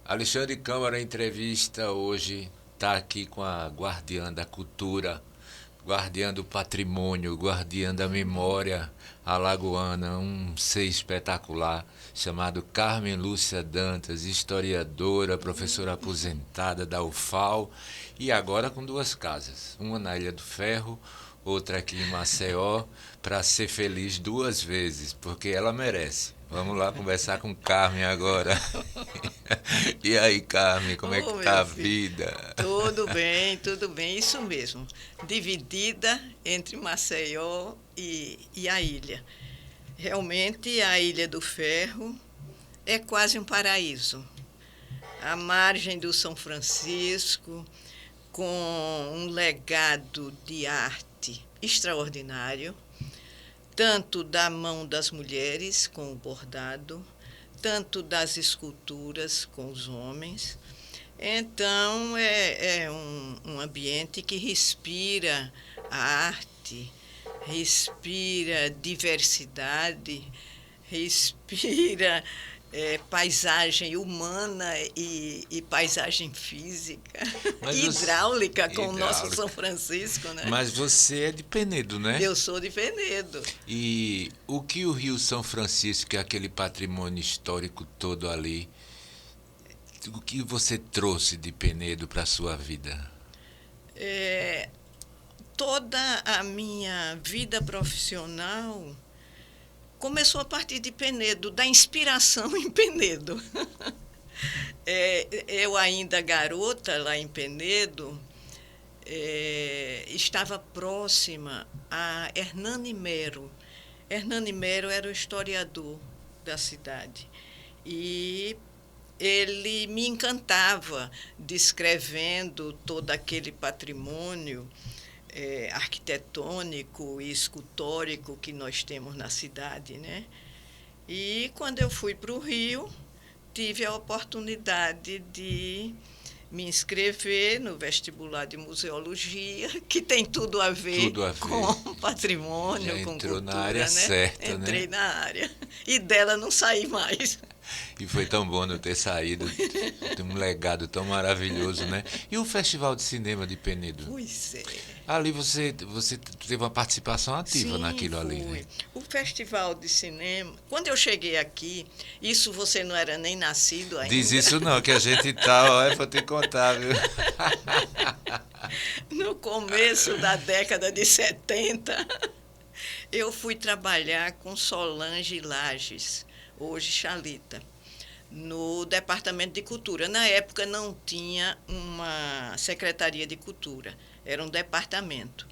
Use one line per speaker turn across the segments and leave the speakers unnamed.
Alexandre Câmara, entrevista hoje, está aqui com a guardiã da cultura, guardiã do patrimônio, guardiã da memória alagoana, um ser espetacular, chamado Carmen Lúcia Dantas, historiadora, professora aposentada da UFAL e agora com duas casas, uma na Ilha do Ferro, outra aqui em Maceió, para ser feliz duas vezes, porque ela merece. Vamos lá conversar com Carmen agora. E aí, Carmen, como é que
Oh,
tá
meu
a
filho.
vida?
Tudo bem, isso mesmo. Dividida entre Maceió e a ilha. Realmente, a Ilha do Ferro é quase um paraíso. À margem do São Francisco, com um legado de arte extraordinário, tanto da mão das mulheres com o bordado, tanto das esculturas com os homens. Então, é um ambiente que respira a arte, respira diversidade, respira paisagem humana e paisagem física,
Mas você.
hidráulica, com o nosso São
Hidráulica.
Francisco, né?
Mas você é de Penedo, né?
Eu sou de Penedo.
E o que o Rio São Francisco, que é aquele patrimônio histórico todo ali, o que você trouxe de Penedo para a sua vida?
É, Toda a minha vida profissional começou a partir de Penedo, da inspiração em Penedo. Eu ainda garota lá em Penedo, estava próxima a Hernani Mero. Hernani Mero era o historiador da cidade. E ele me encantava descrevendo todo aquele patrimônio arquitetônico e escultórico que nós temos na cidade, né? E quando eu fui para o Rio, tive a oportunidade de me inscrever no vestibular de museologia, que tem tudo a ver
Tudo a ver.
com patrimônio,
Já
com
entrou na área
cultura, né?
certa,
Entrei
né?
na área e dela não saí mais.
E foi tão bom não ter saído. Tem um legado tão maravilhoso, né? E o Festival de Cinema de Penedo?
Pois é.
Ali você teve uma participação ativa
Sim,
naquilo ali, né?
fui. O festival de cinema, quando eu cheguei aqui, isso você não era nem nascido
Diz
ainda.
isso não, que a gente tá, ó, é pra te contar, viu?
No começo da década de 70, eu fui trabalhar com Solange Lages, hoje Chalita, no Departamento de Cultura. Na época não tinha uma Secretaria de Cultura, era um departamento.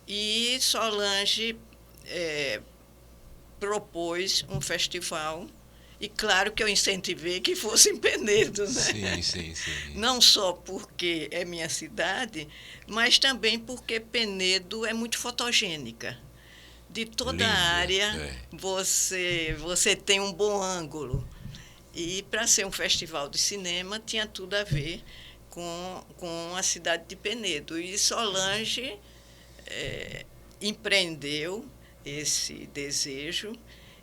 E Solange propôs um festival, e claro que eu incentivei que fosse em Penedo, né?
Sim, sim, sim.
Não só porque é minha cidade, mas também porque Penedo é muito fotogênica. De toda a
Lindo,
área
é.
você tem um bom ângulo. E para ser um festival de cinema tinha tudo a ver com a cidade de Penedo. E Solange empreendeu esse desejo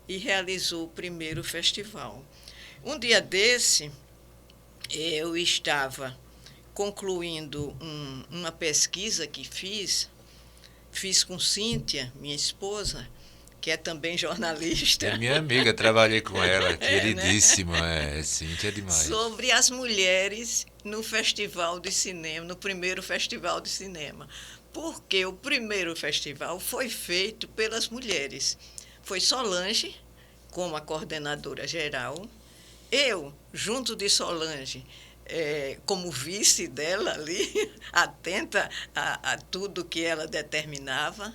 e realizou o primeiro festival. Um dia desse, eu estava concluindo uma pesquisa que fiz com Cíntia, minha esposa, que é também
É
jornalista,
minha amiga, trabalhei com ela,
né?
queridíssima, Cíntia é demais.
Sobre as mulheres no festival de cinema, no primeiro festival de cinema. Porque o primeiro festival foi feito pelas mulheres. Foi Solange, como a coordenadora geral, eu, junto de Solange, como vice dela ali, atenta a tudo que ela determinava,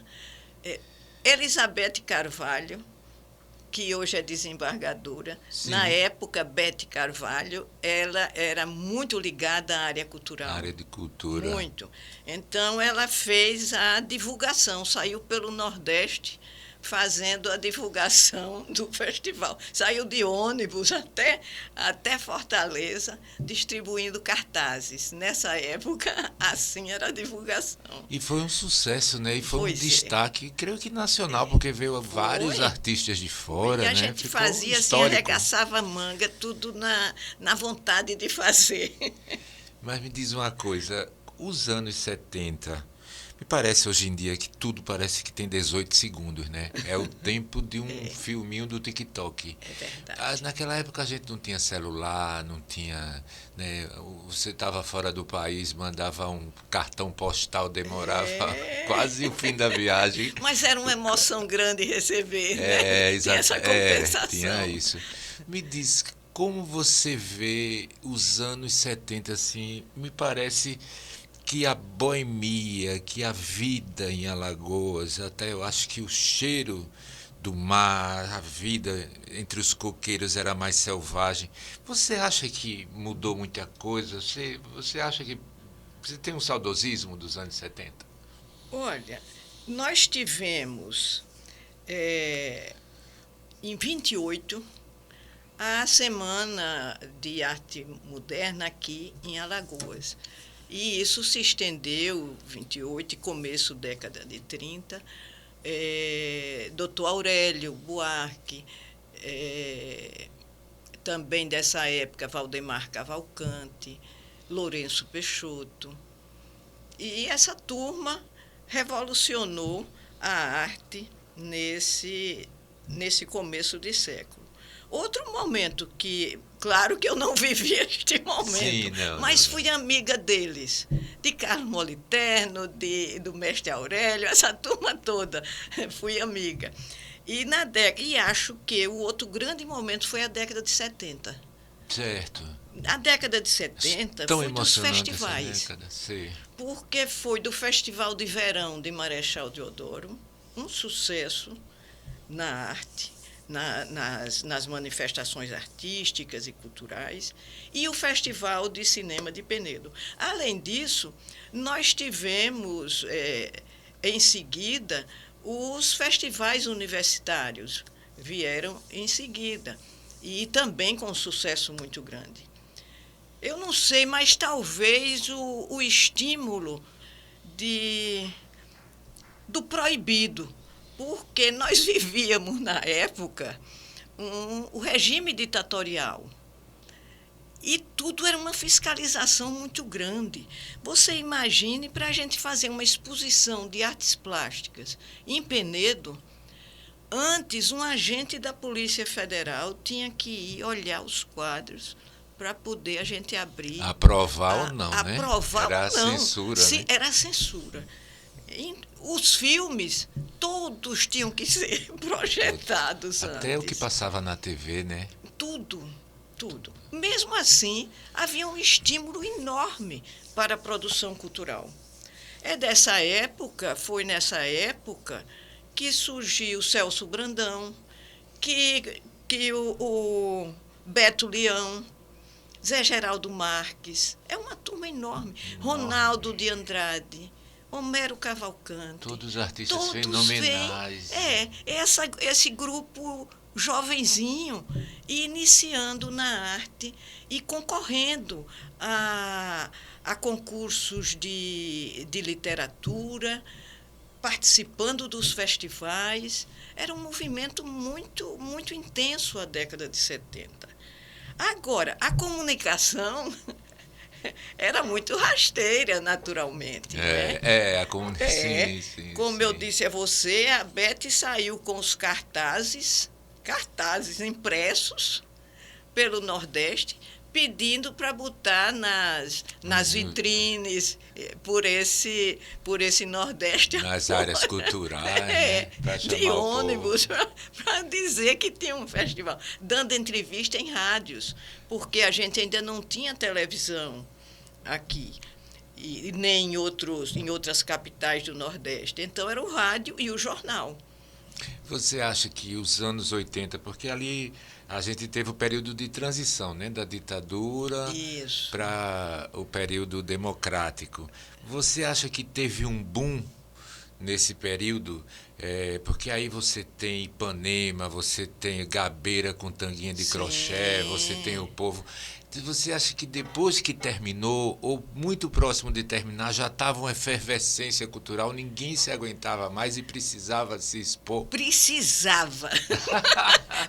eh, Elizabeth Carvalho, que hoje é desembargadora. Na
Sim,
época, Bete Carvalho, ela era muito ligada à área
área
cultural,
de cultura.
muito. Então, ela fez a divulgação, saiu pelo Nordeste fazendo a divulgação do festival. Saiu de ônibus até Fortaleza, distribuindo cartazes. Nessa época, assim era a divulgação.
E foi um sucesso, né? E foi
Pois
um destaque, creio que nacional, porque veio vários
Foi.
artistas de fora,
E a
né?
gente
Ficou
fazia assim,
histórico.
arregaçava a manga, tudo na vontade de fazer.
Mas me diz uma coisa, os anos 70, me parece hoje em dia que tudo parece que tem 18 segundos, né? É o tempo de um filminho do TikTok.
É verdade.
Naquela época a gente não tinha celular, não tinha, né? Você estava fora do país, mandava um cartão postal, demorava quase o fim da viagem.
Mas era uma emoção grande receber, né? Tinha
Exato.
essa compensação.
Tinha isso. Me diz, como você vê os anos 70 assim? Me parece que a boemia, que a vida em Alagoas, até eu acho que o cheiro do mar, a vida entre os coqueiros era mais selvagem. Você acha que mudou muita coisa? Você acha que você tem um saudosismo dos anos 70?
Olha, nós tivemos em 28 a Semana de Arte Moderna aqui em Alagoas. E isso se estendeu, 28 e começo da década de 30. Dr. Aurélio Buarque, também dessa época, Valdemar Cavalcante, Lourenço Peixoto. E essa turma revolucionou a arte nesse começo de século. Outro momento que, claro que eu não vivi este momento,
Sim,
mas fui amiga deles, de Carlos Moliterno, do mestre Aurélio, essa turma toda, fui amiga. E acho que o outro grande momento foi a década de 70.
Certo.
A década de 70
Tão
foi dos
emocionante
festivais.
essa década. Sim.
Porque foi do Festival de Verão de Marechal Deodoro, um sucesso na arte, nas manifestações artísticas e culturais, e o Festival de Cinema de Penedo. Além disso, nós tivemos, em seguida, os festivais universitários vieram em seguida, e também com um sucesso muito grande. Eu não sei, mas talvez o estímulo do proibido, porque nós vivíamos, na época, o regime ditatorial. E tudo era uma fiscalização muito grande. Você imagine, para a gente fazer uma exposição de artes plásticas em Penedo, antes um agente da Polícia Federal tinha que ir olhar os quadros para poder a gente abrir.
Aprovar ou não, né?
Aprovar
Era
ou não.
censura,
Sim,
né?
era censura. Os filmes, todos tinham que ser projetados antes.
Até o que passava na TV, né?
Tudo. Mesmo assim, havia um estímulo enorme para a produção cultural. Foi nessa época que surgiu Celso Brandão, que o Beto Leão, Zé Geraldo Marques, é uma turma enorme. Ronaldo de Andrade, Homero Cavalcante.
Todos artistas
todos
fenomenais.
Esse grupo jovenzinho iniciando na arte e concorrendo a concursos de literatura, participando dos festivais. Era um movimento muito, muito intenso a década de 70. Agora, a comunicação era muito rasteira, naturalmente.
A comunicação. Sim,
como eu disse a você, a Beth saiu com os cartazes impressos pelo Nordeste, pedindo para botar nas vitrines por esse Nordeste.
Nas áreas culturais, né?
De ônibus, para dizer que tinha um festival, dando entrevista em rádios, porque a gente ainda não tinha televisão aqui, e nem em outras capitais do Nordeste. Então, era o rádio e o jornal.
Você acha que os anos 80, porque ali a gente teve o período de transição, né, da ditadura para o período democrático. Você acha que teve um boom nesse período, porque aí você tem Ipanema, você tem Gabeira com tanguinha de crochê, você tem o povo. Você acha que depois que terminou, ou muito próximo de terminar, já estava uma efervescência cultural, ninguém se aguentava mais e precisava se expor?
Precisava.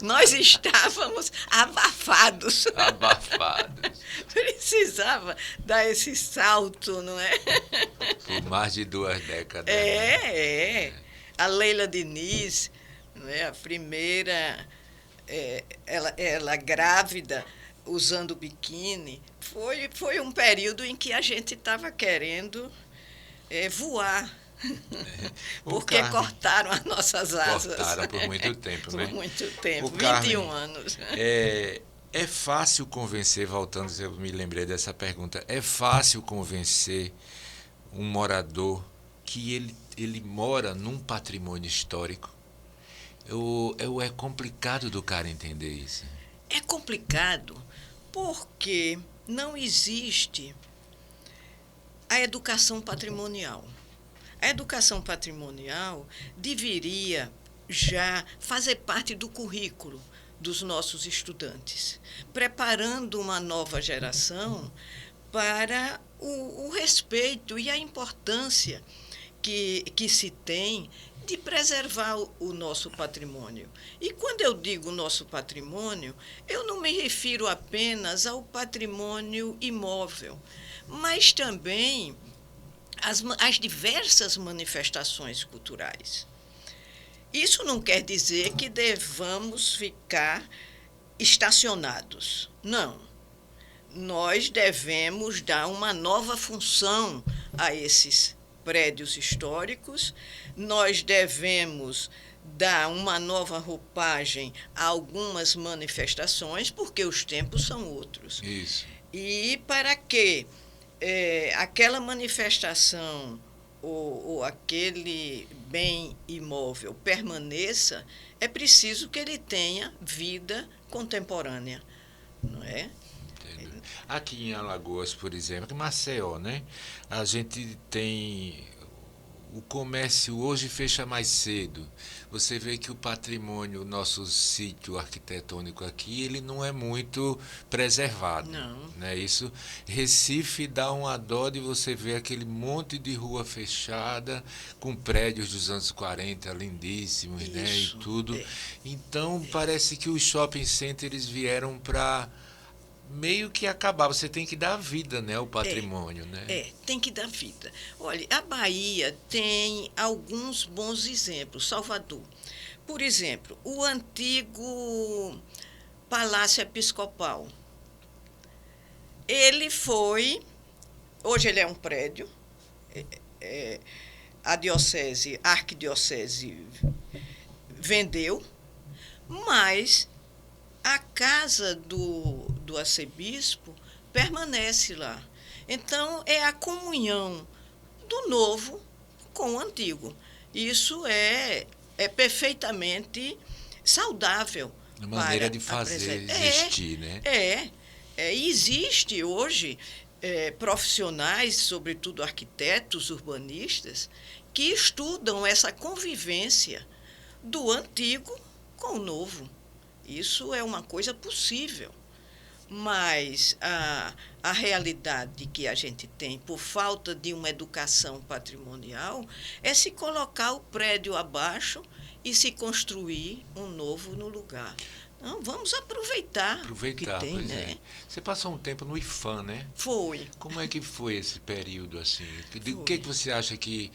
Nós estávamos abafados.
Abafados.
Precisava dar esse salto, não é?
Por mais de 2 décadas. Né?
A Leila Diniz, não é? A primeira, ela grávida, usando biquíni, foi um período em que a gente estava querendo voar. Porque cortaram as nossas asas.
Cortaram por muito tempo, né?
Por muito tempo, 21
Carmen,
anos.
É fácil convencer, voltando, eu me lembrei dessa pergunta, é fácil convencer um morador que ele mora num patrimônio histórico? Ou é complicado do cara entender isso?
É complicado porque não existe a educação patrimonial. A educação patrimonial deveria já fazer parte do currículo dos nossos estudantes, preparando uma nova geração para o respeito e a importância que se tem de preservar o nosso patrimônio. E quando eu digo nosso patrimônio, eu não me refiro apenas ao patrimônio imóvel, mas também as diversas manifestações culturais. Isso não quer dizer que devamos ficar estacionados. Não. Nós devemos dar uma nova função a esses prédios históricos, nós devemos dar uma nova roupagem a algumas manifestações, porque os tempos são outros.
Isso.
E para que aquela manifestação ou aquele bem imóvel permaneça, é preciso que ele tenha vida contemporânea, não é?
Aqui em Alagoas, por exemplo, em Maceió, né? A gente tem... O comércio hoje fecha mais cedo. Você vê que o patrimônio, o nosso sítio arquitetônico aqui, ele não é muito preservado.
Não.
Né? Isso, Recife dá uma dó de você ver aquele monte de rua fechada, com prédios dos anos 40 lindíssimos, né? E tudo. Então, parece que os shopping centers vieram para... meio que acabar, você tem que dar vida, né, ao patrimônio, né?
Tem que dar vida. Olha, a Bahia tem alguns bons exemplos. Salvador, por exemplo, o antigo Palácio Episcopal. Ele foi, hoje ele é um prédio, a arquidiocese vendeu, mas a casa do arcebispo permanece lá. Então, é a comunhão do novo com o antigo. Isso é perfeitamente saudável.
Uma maneira de fazer existir, né?
Existe hoje profissionais, sobretudo arquitetos, urbanistas, que estudam essa convivência do antigo com o novo. Isso é uma coisa possível, mas a realidade que a gente tem, por falta de uma educação patrimonial, é se colocar o prédio abaixo e se construir um novo no lugar. Não, vamos aproveitar o que tem,
pois
né?
Você passou um tempo no IFAM, né?
Foi.
Como é que foi esse período, assim? O que você acha que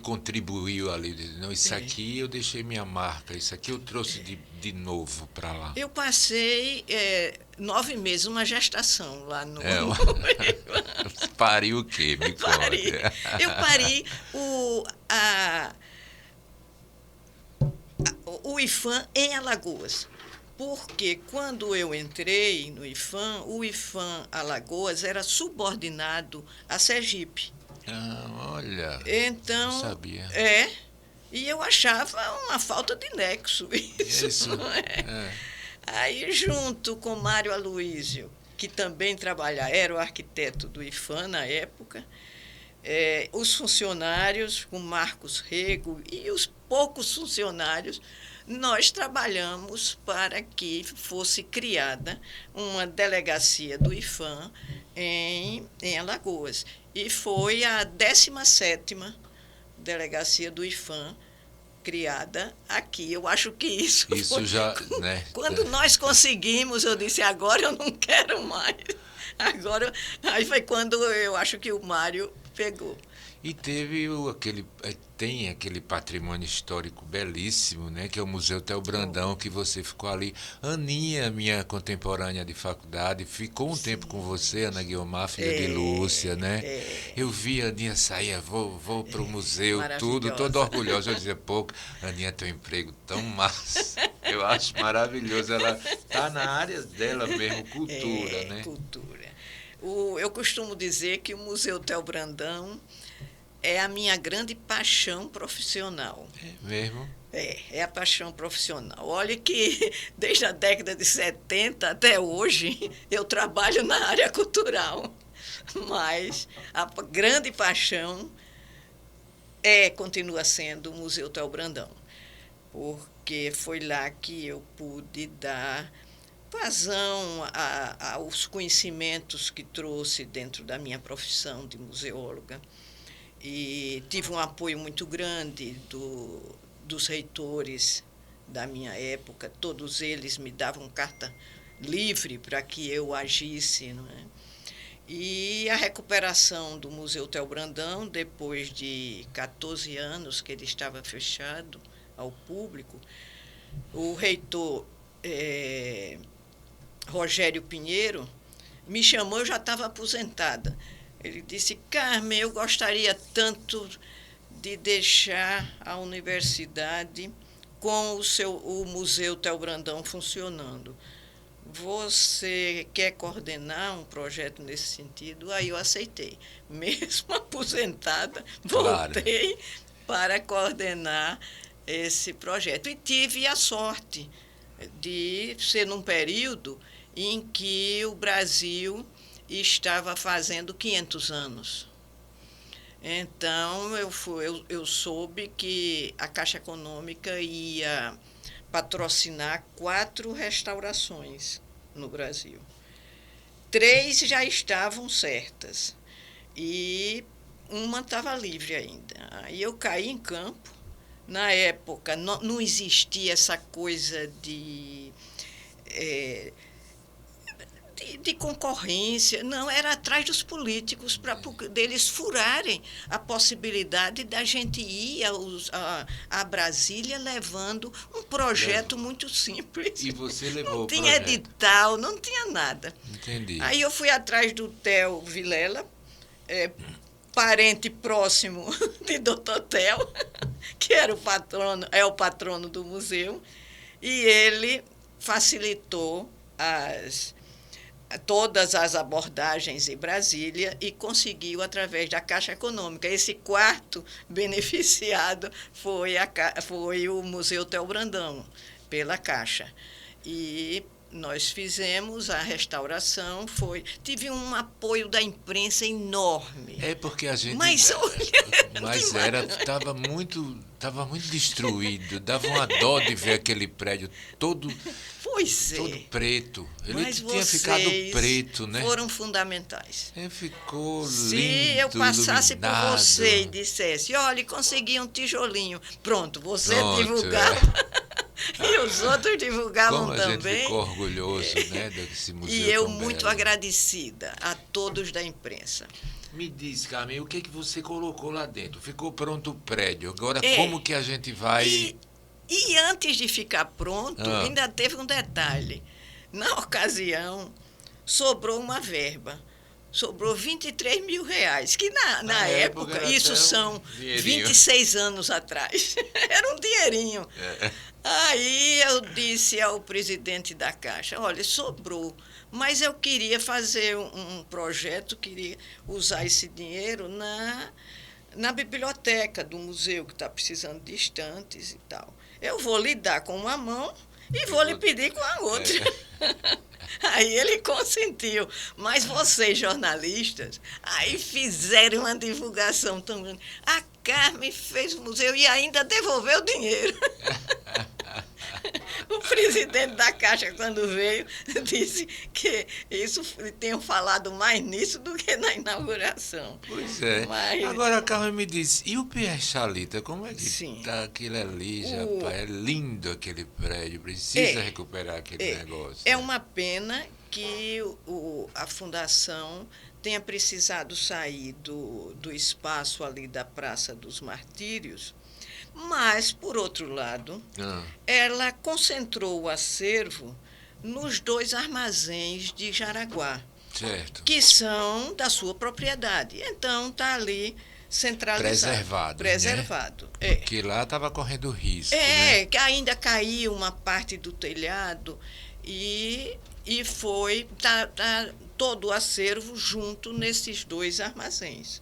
contribuiu ali? Não, isso aqui eu deixei minha marca, isso aqui eu trouxe de novo para lá.
Eu passei 9 meses, uma gestação lá no...
Pariu o quê? Me conta.
Eu pari o IFAM em Alagoas. Porque quando eu entrei no IFAM, o IFAM Alagoas era subordinado a Sergipe.
Olha,
então,
não sabia.
E eu achava uma falta de nexo isso. Não é? Aí, junto com Mário Aloísio, que também era o arquiteto do IFAM na época, os funcionários, o Marcos Rego e os poucos funcionários, nós trabalhamos para que fosse criada uma delegacia do IPHAN em Alagoas. E foi a 17ª delegacia do IPHAN criada aqui. Eu acho que isso foi,
já, né?
Quando nós conseguimos, eu disse, agora eu não quero mais. Agora, aí foi quando eu acho que o Mário pegou.
E tem aquele patrimônio histórico belíssimo, né, que é o Museu Theo Brandão, que você ficou ali. Aninha, minha contemporânea de faculdade, ficou um tempo com você, Ana Guiomar, filha de Lúcia, né? Eu vi a Aninha sair, vou para o museu, tudo, toda orgulhosa. Eu dizia, pô, Aninha tem um emprego tão massa. Eu acho maravilhoso. Ela está na área dela mesmo, cultura, né?
Cultura. Eu costumo dizer que o Museu Theo Brandão é a minha grande paixão profissional.
É mesmo?
É a paixão profissional. Olha que desde a década de 70 até hoje eu trabalho na área cultural, mas a grande paixão continua sendo o Museu Theo Brandão, porque foi lá que eu pude dar vazão aos conhecimentos que trouxe dentro da minha profissão de museóloga. E tive um apoio muito grande dos reitores da minha época. Todos eles me davam carta livre para que eu agisse, não é? E a recuperação do Museu Theo Brandão, depois de 14 anos que ele estava fechado ao público, o reitor Rogério Pinheiro me chamou, eu já estava aposentada. Ele disse, Carmen, eu gostaria tanto de deixar a universidade com o Museu Theo Brandão funcionando. Você quer coordenar um projeto nesse sentido? Aí eu aceitei. Mesmo aposentada, voltei para coordenar esse projeto. E tive a sorte de ser num período em que o Brasil estava fazendo 500 anos. Então, eu soube que a Caixa Econômica ia patrocinar 4 restaurações no Brasil. 3 já estavam certas e uma estava livre ainda. Aí eu caí em campo. Na época, não existia essa coisa de concorrência, não, era atrás dos políticos para deles furarem a possibilidade da gente ir a Brasília levando um projeto muito simples.
E você levou
não tinha edital, não tinha nada.
Entendi.
Aí eu fui atrás do Theo Vilela, parente próximo de Dr. Theo, que era o patrono do museu, e ele facilitou todas as abordagens em Brasília e conseguiu, através da Caixa Econômica. Esse quarto beneficiado foi o Museu Theo Brandão, pela Caixa. E nós fizemos a restauração, tive um apoio da imprensa enorme.
Porque a gente...
Mas
estava muito destruído, dava uma dó de ver aquele prédio todo preto. Ele tinha ficado preto, né?
Foram fundamentais.
Ficou lindo.
Se eu passasse
iluminado.
Por você e dissesse, olha, consegui um tijolinho, pronto, você divulgava. E os outros divulgavam
também. Como a gente ficou orgulhoso, né, desse museu.
E eu muito agradecida a todos da imprensa.
Me diz, Carmen, o que você colocou lá dentro? Ficou pronto o prédio. Agora, como que a gente vai...
E antes de ficar pronto, ainda teve um detalhe. Na ocasião, sobrou uma verba. Sobrou R$23 mil, que na época isso são 26 anos atrás. Era um dinheirinho. Aí eu disse ao presidente da Caixa, olha, sobrou, mas eu queria fazer um projeto, queria usar esse dinheiro na biblioteca do museu, que está precisando de estantes e tal. Eu vou lhe dar com uma mão e vou lhe pedir com a outra. Aí ele consentiu. Mas vocês, jornalistas, aí fizeram uma divulgação tão grande. A Carmen fez o museu e ainda devolveu o dinheiro. O presidente da Caixa, quando veio, disse que isso tenham falado mais nisso do que na inauguração.
Pois é.
Mas,
agora a Carmen me disse, e o Pierre Chalita, como é que
sim,
está aquilo ali, rapaz? É lindo aquele prédio, precisa recuperar aquele negócio.
É uma pena que a fundação tenha precisado sair do espaço ali da Praça dos Martírios, mas, por outro lado, ela concentrou o acervo nos 2 armazéns de Jaraguá,
certo,
que são da sua propriedade. Então, está ali centralizado. Preservado.
Né? Porque lá estava correndo risco.
Que ainda caiu uma parte do telhado e foi todo o acervo junto nesses 2 armazéns.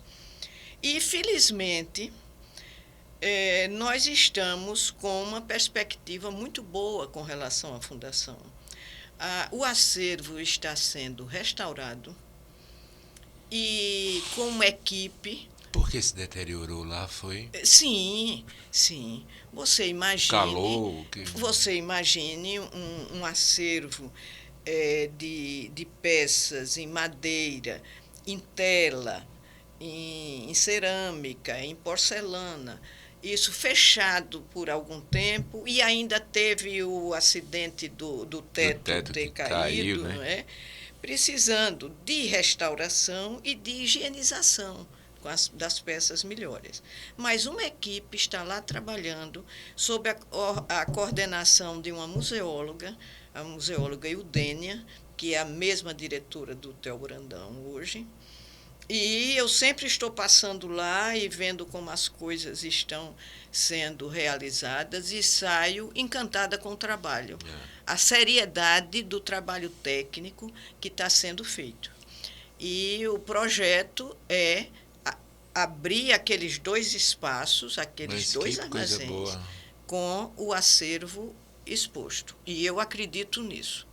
E, felizmente, nós estamos com uma perspectiva muito boa com relação à fundação. O acervo está sendo restaurado e com uma equipe.
Porque se deteriorou lá, foi?
Sim. Você imagine.
Calor.
Você imagine um acervo de peças em madeira, em tela, em cerâmica, em porcelana. Isso fechado por algum tempo, e ainda teve o acidente do teto ter caído,
né?
Não é? Precisando de restauração e de higienização das peças melhores. Mas uma equipe está lá trabalhando sob a coordenação de uma museóloga, a museóloga Eudênia, que é a mesma diretora do Theo Brandão hoje. E eu sempre estou passando lá e vendo como as coisas estão sendo realizadas e saio encantada com o trabalho. A seriedade do trabalho técnico que está sendo feito. E o projeto é abrir aqueles 2 espaços, aqueles 2 armazéns, com o acervo exposto. E eu acredito nisso.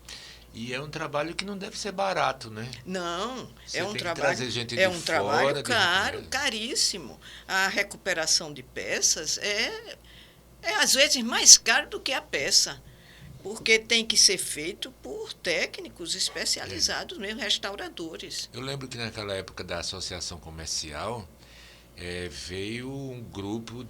E é um trabalho que não deve ser barato, né?
Não,
é um trabalho
caro, caríssimo. A recuperação de peças é às vezes mais caro do que a peça, porque tem que ser feito por técnicos especializados, mesmo restauradores.
Eu lembro que naquela época da associação comercial veio um grupo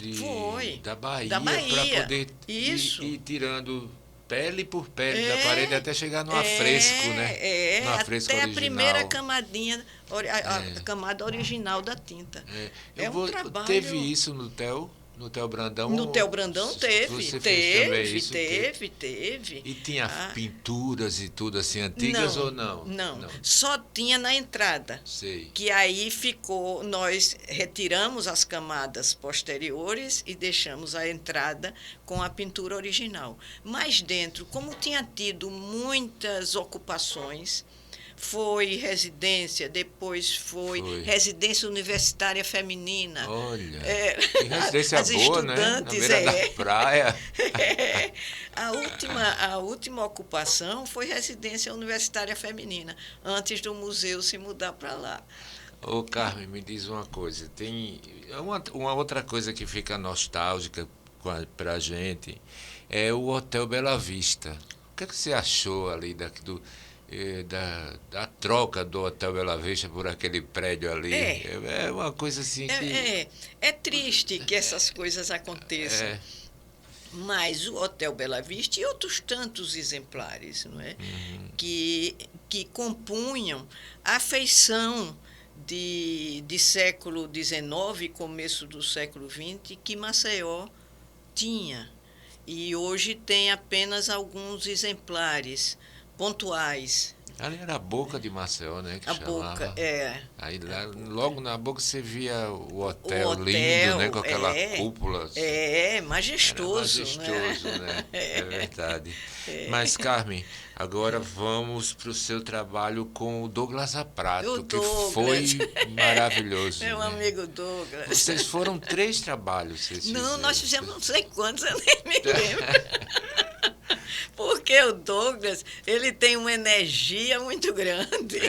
da Bahia para poder ir tirando pele por pele da parede até chegar no afresco, né? No afresco
até
original.
A primeira camadinha, a camada original da tinta. Um trabalho.
Teve isso no Theo Brandão?
No Theo Brandão teve.
E tinha pinturas e tudo assim, antigas ou não?
Não, só tinha na entrada.
Sei.
Que aí nós retiramos as camadas posteriores e deixamos a entrada com a pintura original. Mas dentro, como tinha tido muitas ocupações, foi residência, depois foi residência universitária feminina.
Olha, que residência boa, né? Na beira da praia.
A última ocupação foi residência universitária feminina, antes do museu se mudar para lá.
Ô, Carmen, me diz uma coisa. Tem uma outra coisa que fica nostálgica para a gente, é o Hotel Bela Vista. O que você achou ali da troca do Hotel Bela Vista por aquele prédio ali? É uma coisa assim que...
É triste que essas coisas aconteçam. Mas o Hotel Bela Vista e outros tantos exemplares, não é? Que compunham a feição de século XIX e começo do século XX que Maceió tinha. E hoje tem apenas alguns exemplares pontuais.
Ali era a Boca de Maceió, né? Que
a
chamava.
Boca,
Aí lá, logo na Boca você via o hotel lindo, né? Com aquela cúpula.
Majestoso.
Era majestoso, né? É verdade. Mas, Carmen, agora vamos para o seu trabalho com o Douglas Aprato, que foi maravilhoso.
Meu amigo Douglas.
Vocês foram 3 trabalhos.
Não, nós fizemos não sei quantos, eu nem me lembro. Porque o Douglas, ele tem uma energia muito grande,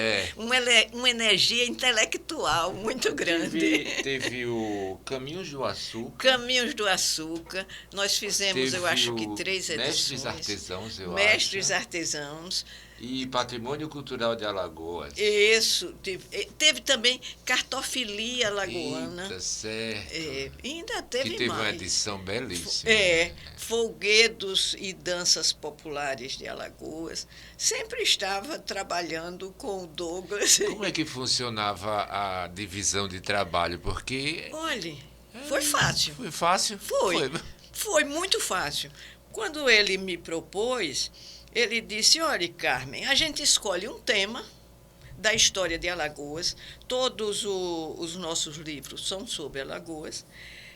uma energia intelectual muito grande.
Teve o Caminhos do Açúcar.
Caminhos do Açúcar. Nós fizemos, eu acho que 3 edições.
Mestres Artesãos, eu acho.
Mestres Artesãos.
E Patrimônio Cultural de Alagoas.
Isso. Teve também Cartofilia Alagoana.
Eita, certo.
Ainda teve mais.
Que teve uma edição belíssima.
Folguedos e danças populares de Alagoas. Sempre estava trabalhando com o Douglas.
Como é que funcionava a divisão de trabalho? Porque...
Olha, foi fácil.
Foi fácil?
Foi muito fácil. Quando ele me propôs, ele disse, olha, Carmen, a gente escolhe um tema da história de Alagoas, todos os nossos livros são sobre Alagoas.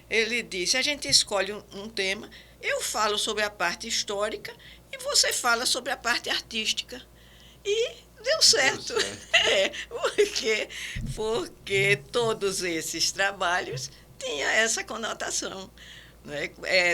Ele disse, a gente escolhe um tema, eu falo sobre a parte histórica e você fala sobre a parte artística. E deu certo. Porque todos esses trabalhos tinham essa conotação.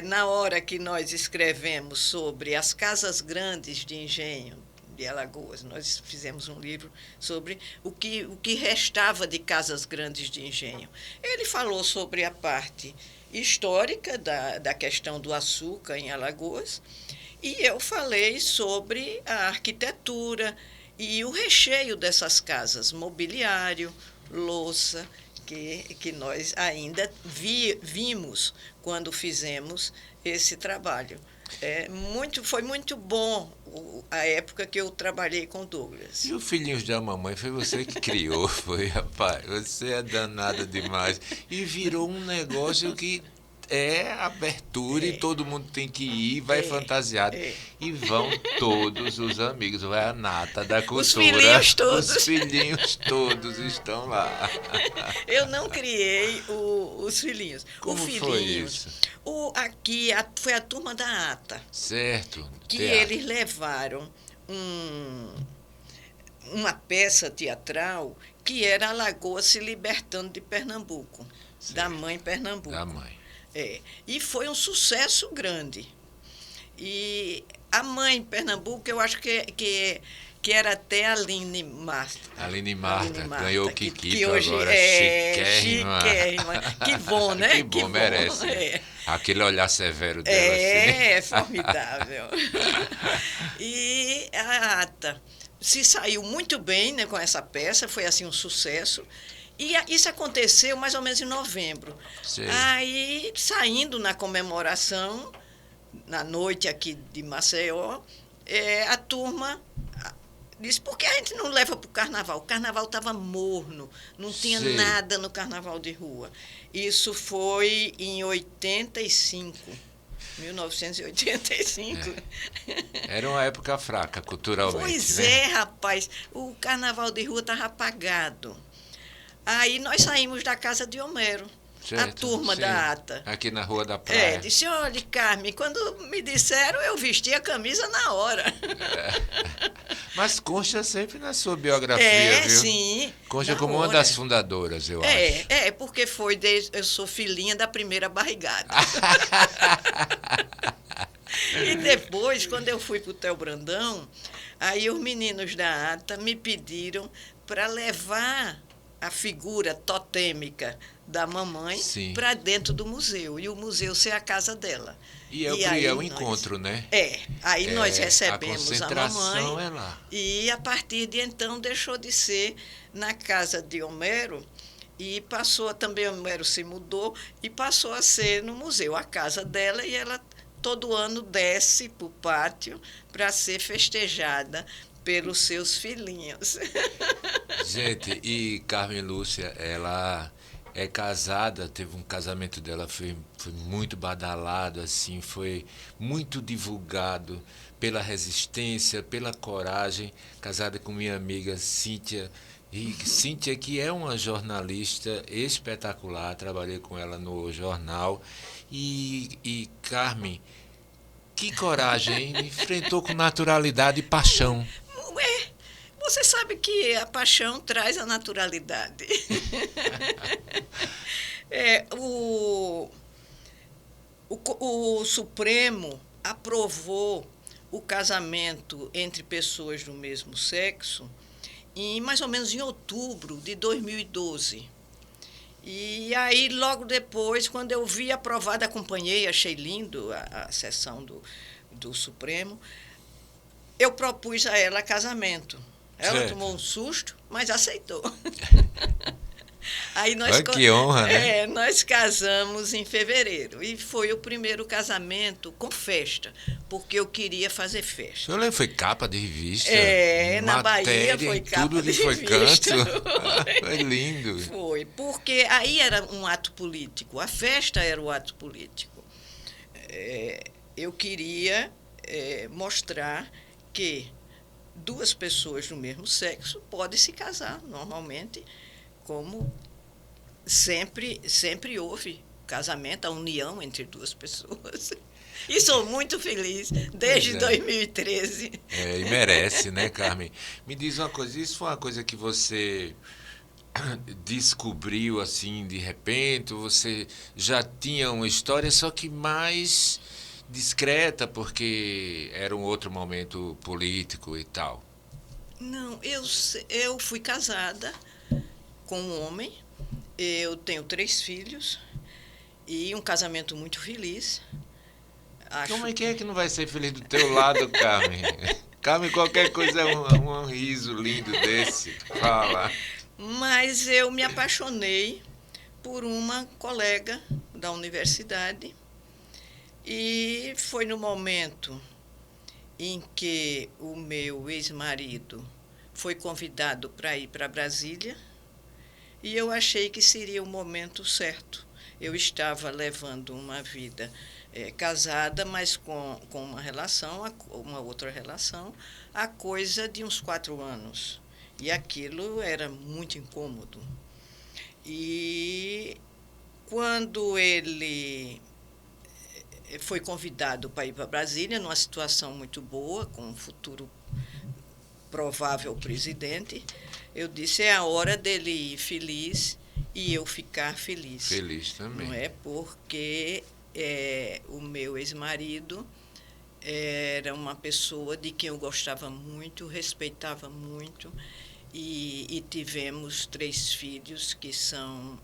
Na hora que nós escrevemos sobre as casas grandes de engenho de Alagoas, nós fizemos um livro sobre o que restava de casas grandes de engenho. Ele falou sobre a parte histórica da questão do açúcar em Alagoas e eu falei sobre a arquitetura e o recheio dessas casas, mobiliário, louça, que nós ainda vimos quando fizemos esse trabalho. Foi muito bom a época que eu trabalhei com o Douglas.
E o Filhinhos da Mamãe foi você que criou, foi, rapaz? Você é danada demais. E virou um negócio que é abertura e todo mundo tem que ir, vai fantasiado. E vão todos os amigos, vai a nata da cultura.
Os filhinhos todos.
Os filhinhos todos estão lá.
Eu não criei os filhinhos.
Como foi isso?
Foi a turma da ATA.
Certo.
Que eles levaram uma peça teatral que era Alagoas se libertando de Pernambuco, certo. Da mãe Pernambuco.
Da mãe.
E foi um sucesso grande. E a mãe Pernambuco, eu acho que era até a Aline Marta.
Aline Marta ganhou o Kikito
que hoje
agora,
chiquérrima. Que bom, né?
Que bom, merece. Aquele olhar severo dela.
É formidável. E a Ata se saiu muito bem, né, com essa peça, foi assim um sucesso. E isso aconteceu mais ou menos em novembro.
Sim.
Aí, saindo na comemoração, na noite aqui de Maceió, a turma disse, por que a gente não leva para o carnaval? O carnaval estava morno, não tinha nada no carnaval de rua. Isso foi em 1985.
Era uma época fraca, culturalmente.
Pois
né?
Rapaz, o carnaval de rua estava apagado. Aí nós saímos da casa de Homero, certo, a turma da ATA.
Aqui na Rua da Praia.
Disse, olha, Carmen, quando me disseram, eu vesti a camisa na hora.
Mas consta sempre na sua biografia, viu?
Sim.
Consta como uma das fundadoras, eu acho.
Porque eu sou filhinha da primeira barrigada. E depois, quando eu fui para o Theo Brandão, aí os meninos da ATA me pediram para levar a figura totêmica da mamãe para dentro do museu, e o museu ser a casa dela.
E é o encontro, né?
Aí nós recebemos a mamãe,
é lá.
E a partir de então deixou de ser na casa de Homero, e passou, também Homero se mudou, e passou a ser no museu, a casa dela, e ela todo ano desce para o pátio para ser festejada pelos seus filhinhos.
Gente, e Carmen Lúcia, ela é casada, teve um casamento dela, foi muito badalado, assim, foi muito divulgado pela resistência, pela coragem, casada com minha amiga Cíntia, e Cíntia que é uma jornalista espetacular, trabalhei com ela no jornal, e Carmen, que coragem, enfrentou com naturalidade e paixão.
Você sabe que a paixão traz a naturalidade. O Supremo aprovou o casamento entre pessoas do mesmo sexo mais ou menos em outubro de 2012. E aí, logo depois, quando eu vi aprovada, acompanhei, achei lindo a sessão do Supremo, eu propus a ela casamento. Ela tomou um susto, mas aceitou. Aí nós,
que honra, né?
Nós casamos em fevereiro. E foi o primeiro casamento com festa, porque eu queria fazer festa.
Eu lembro, foi capa de revista.
Na Bahia foi capa
tudo
de
que foi
revista.
Canto. Foi lindo.
Foi, porque aí era um ato político, a festa era o ato político. Eu queria mostrar que duas pessoas do mesmo sexo podem se casar normalmente, como sempre houve casamento, a união entre duas pessoas. E sou muito feliz desde 2013.
E merece, né, Carmen? Me diz uma coisa, isso foi uma coisa que você descobriu assim de repente? Você já tinha uma história, só que mais discreta, porque era um outro momento político e tal?
Não, eu fui casada com um homem, eu tenho 3 filhos e um casamento muito feliz.
Como é que não vai ser feliz do teu lado, Carmen? Carmen, qualquer coisa é um riso lindo desse. Fala.
Mas eu me apaixonei por uma colega da universidade e foi no momento em que o meu ex-marido foi convidado para ir para Brasília e eu achei que seria o momento certo. Eu estava levando uma vida casada, mas com uma outra relação, há coisa de uns 4 anos. E aquilo era muito incômodo. E quando ele foi convidado para ir para Brasília, numa situação muito boa, com um futuro provável presidente, eu disse, é a hora dele ir feliz e eu ficar feliz.
Feliz também.
Não é? Porque o meu ex-marido era uma pessoa de quem eu gostava muito, respeitava muito, e tivemos 3 filhos que são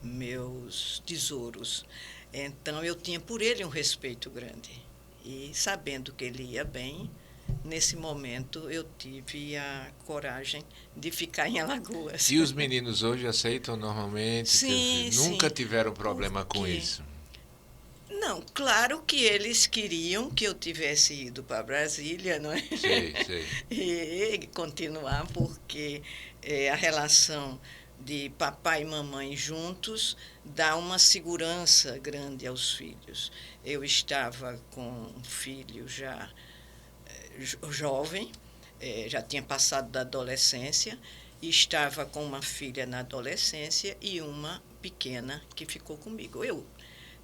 meus tesouros. Então, eu tinha por ele um respeito grande. E, sabendo que ele ia bem, nesse momento eu tive a coragem de ficar em Alagoas.
E os meninos hoje aceitam normalmente?
Sim,
Nunca
sim.
tiveram problema com isso?
Não, claro que eles queriam que eu tivesse ido para Brasília, não é?
Sei.
E continuar, porque a relação de papai e mamãe juntos dá uma segurança grande aos filhos. Eu estava com um filho já jovem, já tinha passado da adolescência, e estava com uma filha na adolescência e uma pequena que ficou comigo. Eu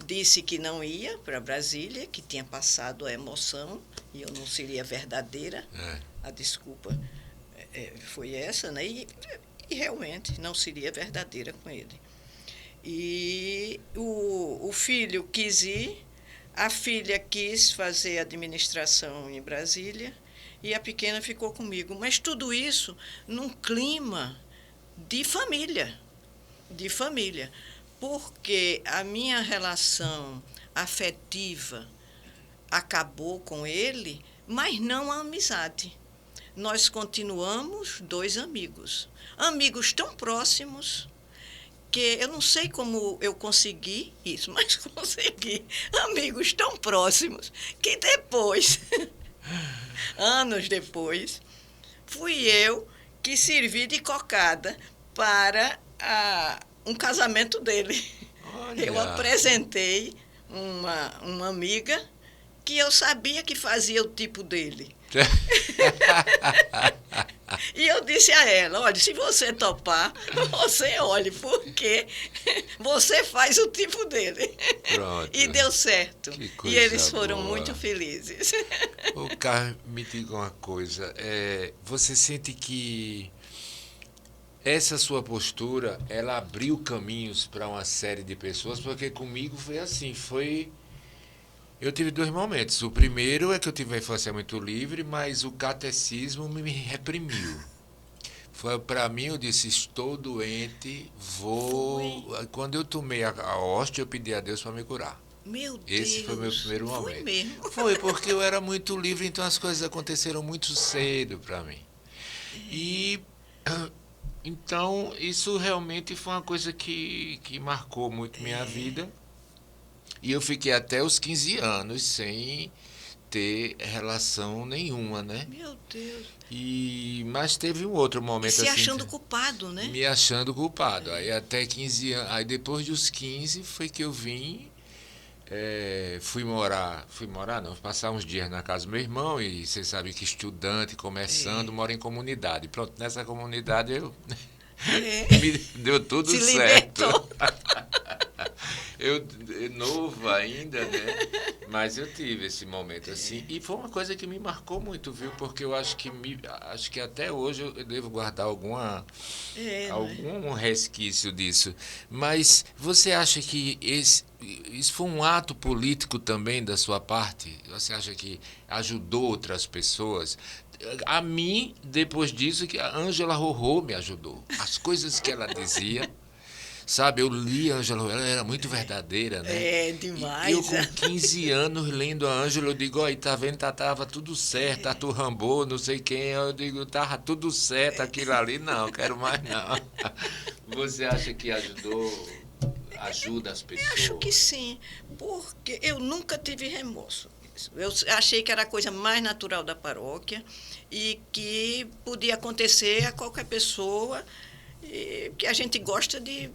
disse que não ia para Brasília, que tinha passado a emoção e eu não seria verdadeira. A desculpa foi essa, né? E realmente não seria verdadeira com ele. E o filho quis ir, a filha quis fazer administração em Brasília e a pequena ficou comigo. Mas tudo isso num clima de família, porque a minha relação afetiva acabou com ele, mas não a amizade. Nós continuamos 2 amigos tão próximos, que eu não sei como eu consegui isso, mas consegui. Amigos tão próximos que depois, anos depois, fui eu que servi de cocada para um casamento dele.
Olha.
Eu apresentei uma amiga que eu sabia que fazia o tipo dele. E eu disse a ela, olha, se você topar, você olhe, porque você faz o tipo dele.
Pronto.
E deu certo.
Que coisa
e eles foram
boa.
muito felizes.
Ô, Carmen, me diga uma coisa. Você sente que essa sua postura, ela abriu caminhos para uma série de pessoas? Porque comigo foi assim, foi Eu tive dois momentos. O primeiro é que eu tive uma infância muito livre, mas o catecismo me reprimiu. Foi para mim, eu disse, estou doente,
Foi.
vou. Quando eu tomei a hóstia, eu pedi a Deus para me curar.
Meu
Esse foi meu
Deus,
primeiro
foi
momento.
mesmo.
Foi porque eu era muito livre, então as coisas aconteceram muito cedo para mim. E então isso realmente foi uma coisa que marcou muito minha vida. E eu fiquei até os 15 anos sem ter relação nenhuma, né?
Meu Deus.
Mas teve um outro
E
momento
se
assim,
achando culpado, né?
me achando culpado. Aí até 15 anos, aí depois dos 15 foi que eu vim, fui morar não, passar uns dias na casa do meu irmão e você sabe que estudante começando
É,
mora em comunidade. Pronto, nessa comunidade eu
é.
me deu tudo
Se
certo.
libertou.
Eu novo ainda, né? Mas eu tive esse momento assim e foi uma coisa que me marcou muito, viu? Porque eu acho que até hoje eu devo guardar
É, não é?
algum resquício disso. Mas você acha que isso foi um ato político também da sua parte? Você acha que ajudou outras pessoas? A mim, depois disso, que a Ângela Rorô me ajudou. As coisas que ela dizia, sabe, eu li a Ângela, ela era muito verdadeira, né?
É
E eu
demais.
com 15 anos lendo a Ângela, eu digo, ó, tá vendo, tava tudo certo, Tatu Rambo, não sei quem, eu digo, tava tudo certo, aquilo ali, não, quero mais não. Você acha que ajuda as
Acho que
pessoas?
sim, porque eu nunca tive remorso. Eu achei que era a coisa mais natural da paróquia e que podia acontecer a qualquer pessoa, e que a gente gosta de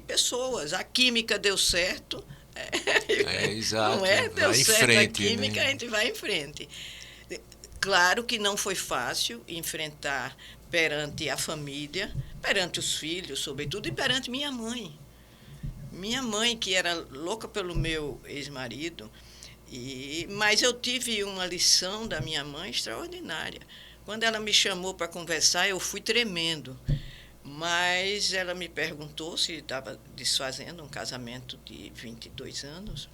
pessoas. A química deu certo,
É,
não
exato,
é? Deu
vai em
certo a
frente,
química, a
né?
gente vai em frente. Claro que não foi fácil enfrentar perante a família, perante os filhos, sobretudo, e perante minha mãe. Minha mãe, que era louca pelo meu ex-marido, mas eu tive uma lição da minha mãe extraordinária. Quando ela me chamou para conversar, eu fui tremendo. Mas ela me perguntou se estava desfazendo um casamento de 22 anos.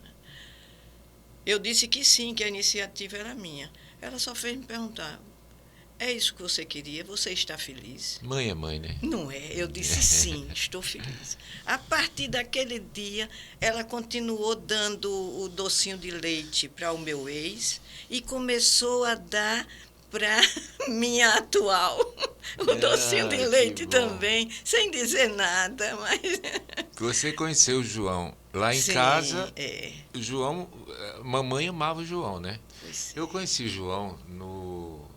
Eu disse que sim, que a iniciativa era minha. Ela só fez me perguntar: é isso que você queria? Você está feliz?
Mãe é mãe, né?
Não é? Eu disse sim, estou feliz. A partir daquele dia, ela continuou dando o docinho de leite para o meu ex e começou a dar para minha atual o docinho de
Ah, que
leite
bom.
também, sem dizer nada, mas
Você conheceu o João lá em
sim,
casa.
é,
O João, mamãe amava o João, né?
pois
Eu
é.
conheci o João no.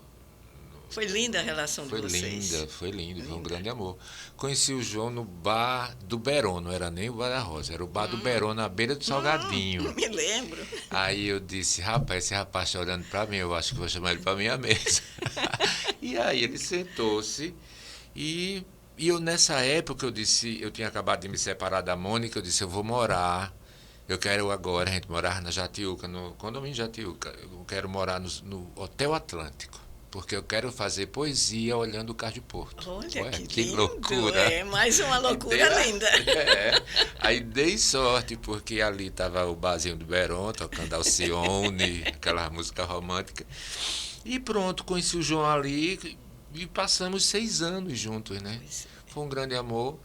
Foi linda a relação de vocês.
Foi lindo, foi um
Linda.
grande amor. Conheci o João no bar do Beron, não era nem o Bar da Rosa, era o bar do Beron na beira do Salgadinho.
Me lembro.
Aí eu disse, rapaz, esse rapaz está olhando para mim, eu acho que vou chamar ele para minha mesa. E aí ele sentou-se e, e eu nessa época eu disse, eu tinha acabado de me separar da Mônica, eu disse, eu vou morar, eu quero agora, a gente morar na Jatiuca, no condomínio Jatiuca, eu quero morar no Hotel Atlântico, porque eu quero fazer poesia olhando o Cais de Porto.
Olha
Ué,
que
que
lindo.
loucura!
É mais uma
E
loucura linda.
é, aí dei sorte, porque ali estava o barzinho do Beron, tocando Alcione, aquela música romântica. E pronto, conheci o João ali e passamos 6 anos juntos, né?
Pois
Foi um grande amor.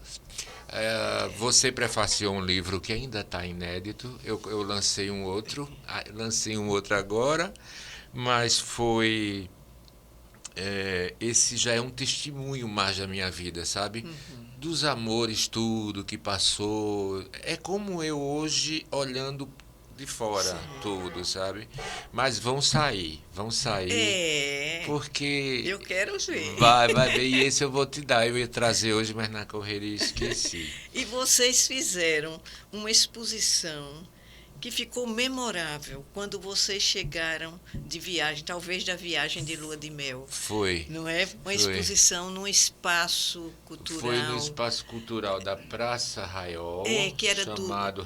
Você prefaciou um livro que ainda está inédito. Eu lancei um outro agora, mas foi. Esse já é um testemunho mais da minha vida, sabe? Dos amores, tudo que passou. É como eu hoje olhando de fora
sim.
tudo, sabe? Mas vão sair,
É,
porque
eu quero ver.
vai ver, e esse eu vou te dar. Eu ia trazer hoje, mas na correria esqueci.
E vocês fizeram uma exposição que ficou memorável quando vocês chegaram de viagem, talvez da viagem de lua de mel.
Foi,
Não é? Uma
foi.
exposição num espaço
Foi no
cultural,
espaço cultural da Praça Raiol,
que era do.
chamado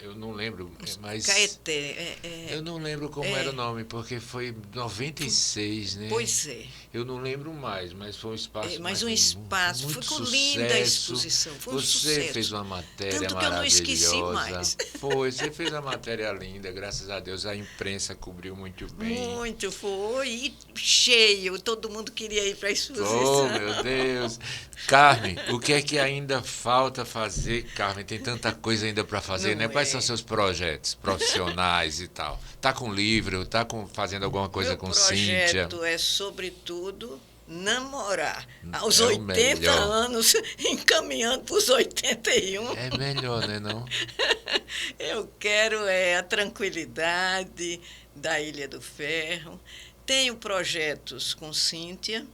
Eu não lembro, mas...
Caeté.
Eu não lembro como era o nome, porque foi 96, né?
Pois é.
Eu não lembro mais, mas foi um espaço
Mas um espaço,
muito
ficou
sucesso.
linda a exposição, foi um
Você
sucesso.
fez uma matéria
Tanto que eu não esqueci
maravilhosa.
mais.
Foi, você fez uma matéria linda, graças a Deus a imprensa cobriu muito bem.
Muito, foi. E cheio, todo mundo queria ir para a exposição.
Oh, meu Deus. Carmen, o que é que ainda falta fazer, Carmen? Tem tanta coisa ainda para fazer,
Não
né? Quais
é.
são seus projetos profissionais e tal? Tá com livro, tá fazendo alguma coisa com Cíntia?
Meu projeto é, sobretudo, namorar. Aos
É o
80
melhor.
anos, encaminhando para os 81.
É melhor, né, não?
Eu quero a tranquilidade da Ilha do Ferro. Tenho projetos com Cíntia,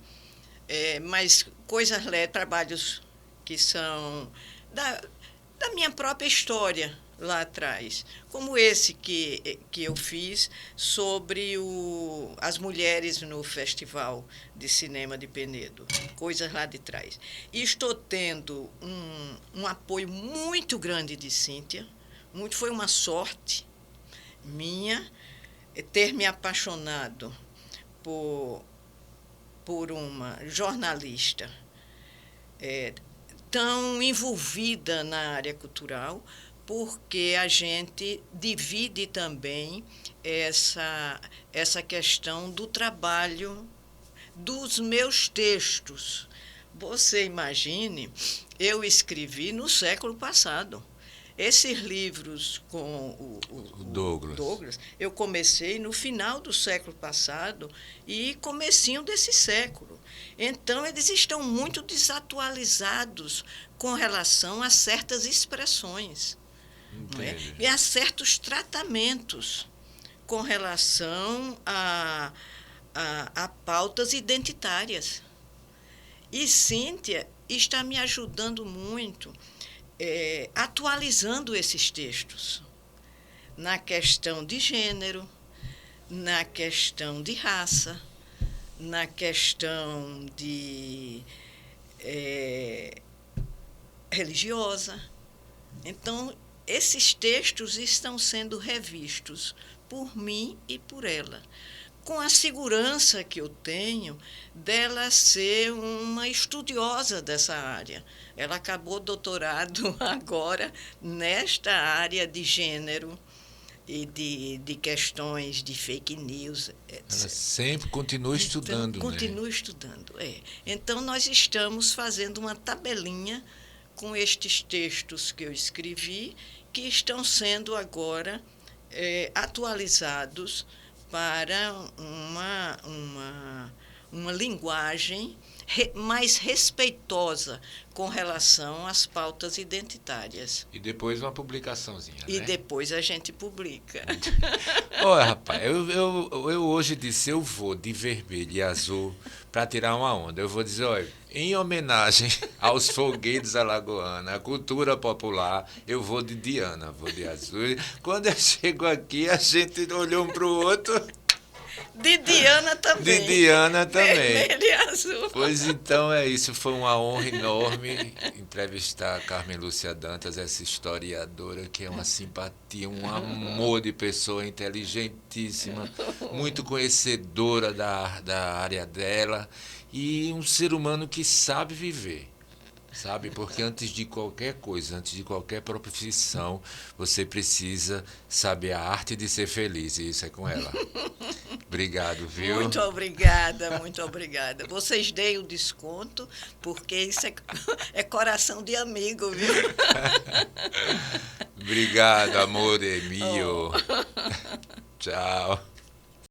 mas coisas trabalhos que são da minha própria história lá atrás, como esse que eu fiz sobre as mulheres no Festival de Cinema de Penedo, coisas lá de trás. E estou tendo um apoio muito grande de Cíntia, foi uma sorte minha ter me apaixonado por uma jornalista tão envolvida na área cultural, porque a gente divide também essa questão do trabalho dos meus textos. Você imagine, eu escrevi no século passado. Esses livros com o Douglas, eu comecei no final do século passado e comecinho desse século. Então, eles estão muito desatualizados com relação a certas expressões, não é? E a certos tratamentos com relação a pautas identitárias. E Cíntia está me ajudando muito, atualizando esses textos na questão de gênero, na questão de raça, na questão de religiosa. Então, esses textos estão sendo revistos por mim e por ela, com a segurança que eu tenho dela ser uma estudiosa dessa área. Ela acabou doutorado agora nesta área de gênero e de questões de fake news, etc.
Ela sempre continua estudando,
então, continua estudando, Então, nós estamos fazendo uma tabelinha com estes textos que eu escrevi, que estão sendo agora atualizados para uma linguagem mais respeitosa com relação às pautas identitárias.
E depois uma publicaçãozinha,
E
né?
depois a gente publica.
Olha, rapaz, eu hoje disse, eu vou de vermelho e azul para tirar uma onda. Eu vou dizer, olha, em homenagem aos foguetes alagoanos, à cultura popular, eu vou de Diana, vou de azul. Quando eu chego aqui, a gente olhou um para o outro...
De Diana também.
De Diana também.
Vermelho e azul.
Pois então é isso, foi uma honra enorme entrevistar a Carmen Lúcia Dantas, essa historiadora que é uma simpatia, um amor de pessoa, inteligentíssima, muito conhecedora da área dela e um ser humano que sabe viver. Sabe? Porque antes de qualquer coisa, antes de qualquer profissão, você precisa saber a arte de ser feliz. E isso é com ela. Obrigado, viu?
Muito obrigada, muito obrigada. Vocês deem o desconto, porque isso é coração de amigo, viu?
Obrigado, amor mio. Tchau.